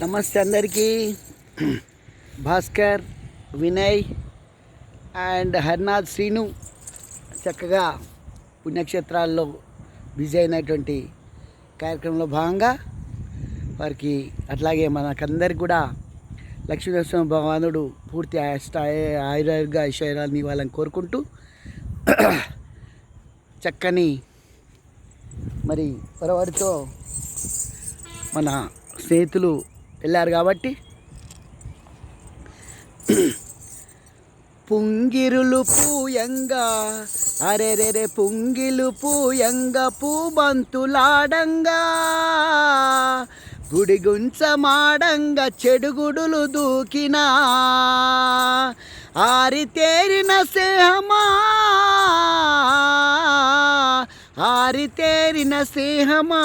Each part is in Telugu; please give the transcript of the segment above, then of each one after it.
నమస్తే అందరికీ. భాస్కర్, వినయ్ అండ్ హర్నాథ్, శ్రీను చక్కగా పుణ్యక్షేత్రాల్లో బిజీ అయినటువంటి కార్యక్రమంలో భాగంగా వారికి అట్లాగే మనకందరికి కూడా లక్ష్మీనరసింహ భగవానుడు పూర్తి ఆయుర్వేద ఐశ్వర్యాన్ని ఇవ్వాలని కోరుకుంటూ చక్కని మరి పరవారితో మన స్నేహితులు వెళ్ళారు కాబట్టి పుంగిరులు పూయంగా అరెరెరే పుంగిలు పూయంగా పూబంతులాడంగా గుడిగుంచమాడంగా చెడుగుడులు దూకినా ఆరితేరిన స్నేహమా ఆరితేరిన స్నేహమా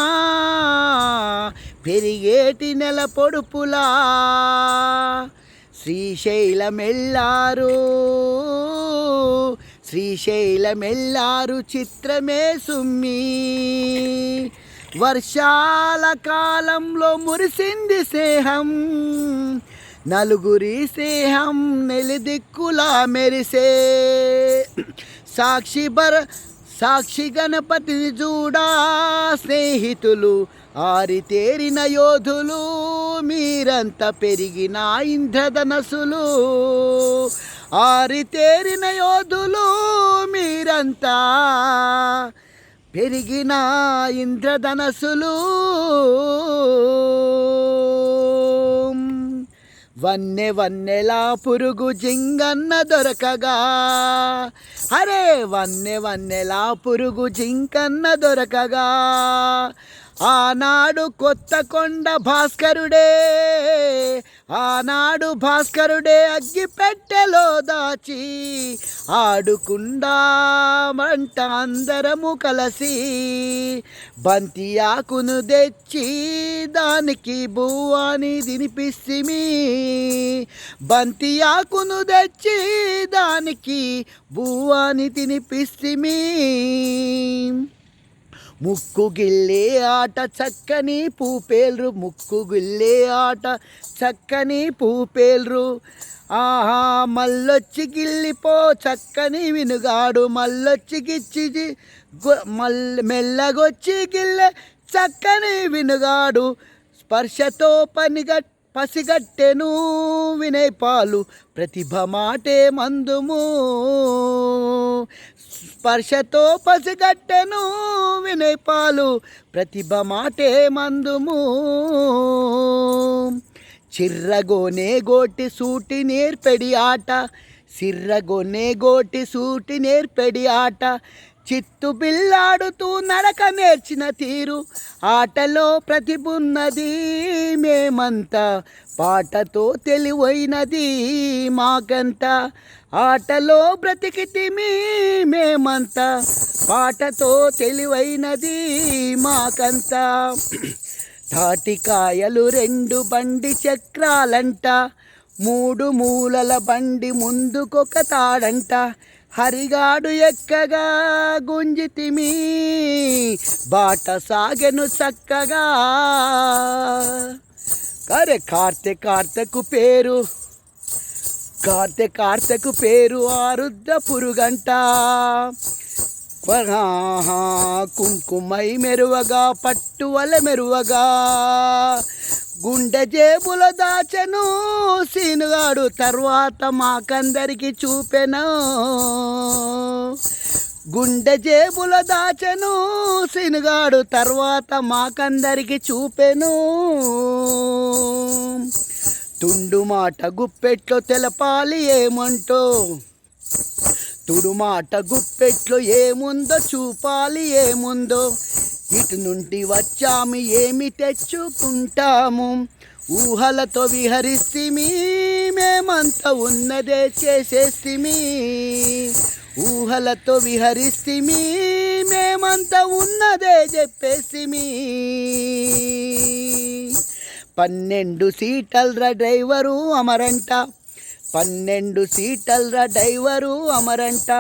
పెరిగేటి నెల పొడుపులా శ్రీశైలమెల్లారు శ్రీశైలమెల్లారు చిత్రమే సుమ్మి వర్షాల కాలంలో మురిసింది స్నేహం నలుగురి స్నేహం నెలిదిక్కులా మెరిసే సాక్షి గణపతిని చూడా స్నేహితులు ఆరితేరిన యోధులు మీరంతా పెరిగిన ఇంద్రధనసులు ఆరితేరిన యోధులు మీరంతా పెరిగిన ఇంద్రధనసులు వన్నెలా పురుగు జింగన్న దొరకగా అరే వన్నెలా పురుగు జింకన్న దొరకగా ఆనాడు కొత్తకొండ భాస్కరుడే అగ్గిపెట్టెలో దాచి ఆడుకుందామంట అందరము కలిసి బంతి ఆకును తెచ్చి దానికి బువ్వాని తినిపిస్తిమి బంతి ఆకును తెచ్చి దానికి బువ్వాని తినిపిస్తిమి ముక్కు గిల్లే ఆట చక్కని పూపేల్రు ముక్కు గిల్లే ఆట చక్కని పూపేల్రు ఆహా మల్లొచ్చి గిల్లిపో చక్కని వినుగాడు మల్లొచ్చి గిచ్చి మెల్లగొచ్చి గిల్లె చక్కని వినుగాడు స్పర్శతో పసిగట్టెను వినయ్ పాలు ప్రతిభ మాటే మందుము స్పర్శతో పసిగట్టెను వినయ్ పాలు ప్రతిభ మాటే మందుము చిర్రగోనే గోటి సూటి నేర్పెడి ఆట సిర్రగోనే గోటి సూటి నేర్పెడి ఆట చిత్తు బిల్లాడుతూ నడక నేర్చిన తీరు ఆటలో ప్రతిభున్నది మేమంతా పాటతో తెలివైనది మాకంత ఆటలో బ్రతికితిమి మేమంతా పాటతో తెలివైనది మాకంత తాటికాయలు 2 బండి చక్రాలంట 3 మూలల బండి ముందుకొక తాడంట హరిగాడు ఎక్కగా గుంజితిమి బాట సాగెను చక్కగా అరే కార్తెకు పేరు ఆరుద్ర పురుగంట కుంకుమై మెరువగా పట్టువల మెరువగా గుండె జేబుల దాచెను సీనుగాడు తర్వాత మాకందరికి చూపెను గుండె జేబుల దాచెను సీనుగాడు తర్వాత మాకందరికి చూపెను తుండు మాట గుప్పెట్లో తెలపాలి ఏమంటో తుడు మాట గుప్పెట్లో ఏముందో చూపాలి ఏముందో ఇటు నుండి వచ్చాము ఏమి తెచ్చుకుంటాము ఊహలతో విహరిస్తిమి మేమంతా ఉన్నదే చేసేస్తిమి ఊహలతో విహరిస్తిమి మేమంతా ఉన్నదే చెప్పేస్తిమి 12 సీటల్ర డ్రైవరు అమరంట 12 సీటల్ర డ్రైవరు అమరంట